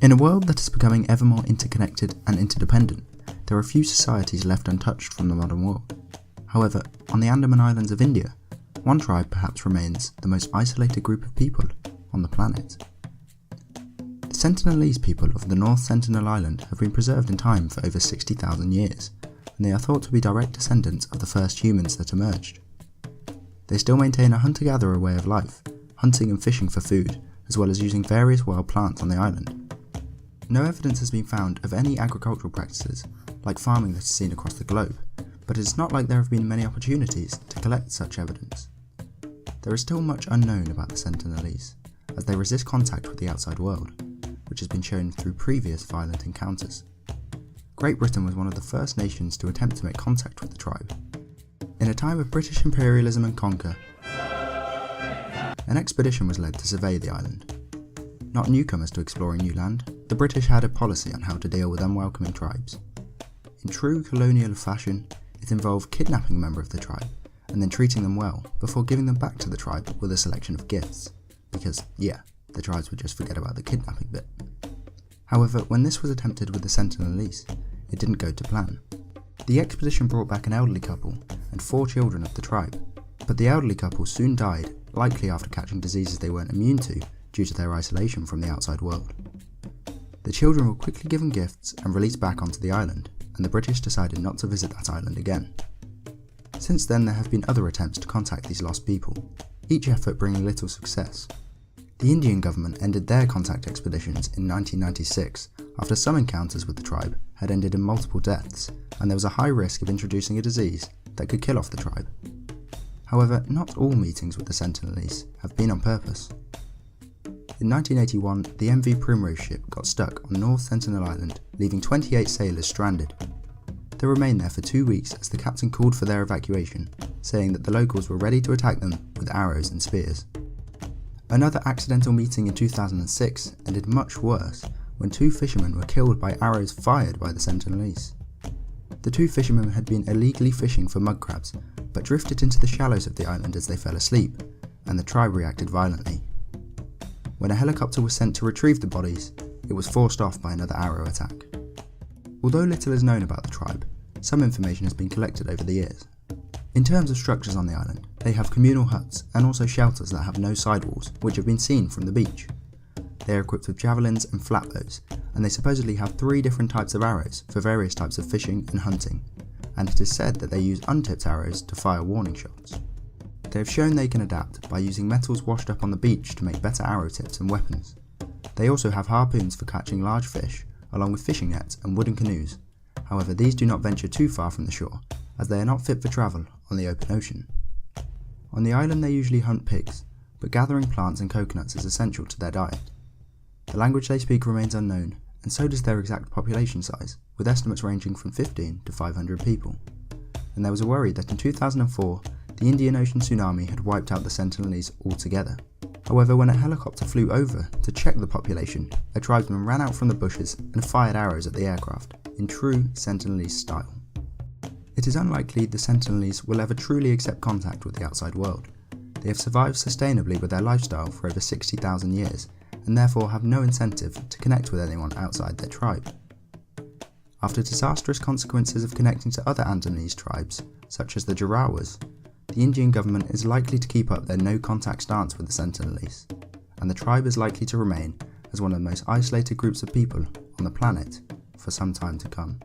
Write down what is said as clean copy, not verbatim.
In a world that is becoming ever more interconnected and interdependent, there are few societies left untouched from the modern world. However, on the Andaman Islands of India, one tribe perhaps remains the most isolated group of people on the planet. The Sentinelese people of the North Sentinel island have been preserved in time for over 60,000 years, and they are thought to be direct descendants of the first humans that emerged. They still maintain a hunter-gatherer way of life, hunting and fishing for food, as well as using various wild plants on the island. No evidence has been found of any agricultural practices, like farming that is seen across the globe, but it is not like there have been many opportunities to collect such evidence. There is still much unknown about the Sentinelese, as they resist contact with the outside world, which has been shown through previous violent encounters. Great Britain was one of the first nations to attempt to make contact with the tribe. In a time of British imperialism and conquer, an expedition was led to survey the island. Not newcomers to exploring new land, the British had a policy on how to deal with unwelcoming tribes. In true colonial fashion, it involved kidnapping a member of the tribe and then treating them well before giving them back to the tribe with a selection of gifts, because yeah, the tribes would just forget about the kidnapping bit. However, when this was attempted with the Sentinelese, it didn't go to plan. The expedition brought back an elderly couple and 4 children of the tribe, but the elderly couple soon died, likely after catching diseases they weren't immune to due to their isolation from the outside world. The children were quickly given gifts and released back onto the island, and the British decided not to visit that island again. Since then, there have been other attempts to contact these lost people, each effort bringing little success. The Indian government ended their contact expeditions in 1996 after some encounters with the tribe had ended in multiple deaths, and there was a high risk of introducing a disease that could kill off the tribe. However, not all meetings with the Sentinelese have been on purpose. In 1981, the MV Primrose ship got stuck on North Sentinel Island, leaving 28 sailors stranded. They remained there for 2 weeks as the captain called for their evacuation, saying that the locals were ready to attack them with arrows and spears. Another accidental meeting in 2006 ended much worse when 2 fishermen were killed by arrows fired by the Sentinelese. The 2 fishermen had been illegally fishing for mud crabs, but drifted into the shallows of the island as they fell asleep, and the tribe reacted violently. When a helicopter was sent to retrieve the bodies, it was forced off by another arrow attack. Although little is known about the tribe, some information has been collected over the years. In terms of structures on the island, they have communal huts and also shelters that have no sidewalls, which have been seen from the beach. They are equipped with javelins and flatbows, and they supposedly have 3 different types of arrows for various types of fishing and hunting, and it is said that they use untipped arrows to fire warning shots. They have shown they can adapt by using metals washed up on the beach to make better arrow tips and weapons. They also have harpoons for catching large fish, along with fishing nets and wooden canoes. However, these do not venture too far from the shore, as they are not fit for travel on the open ocean. On the island they usually hunt pigs, but gathering plants and coconuts is essential to their diet. The language they speak remains unknown, and so does their exact population size, with estimates ranging from 15 to 500 people. And there was a worry that in 2004, the Indian Ocean tsunami had wiped out the Sentinelese altogether. However, when a helicopter flew over to check the population, a tribesman ran out from the bushes and fired arrows at the aircraft, in true Sentinelese style. It is unlikely the Sentinelese will ever truly accept contact with the outside world. They have survived sustainably with their lifestyle for over 60,000 years, and therefore have no incentive to connect with anyone outside their tribe. After disastrous consequences of connecting to other Andamanese tribes, such as the Jarawas, the Indian government is likely to keep up their no-contact stance with the Sentinelese, and the tribe is likely to remain as one of the most isolated groups of people on the planet for some time to come.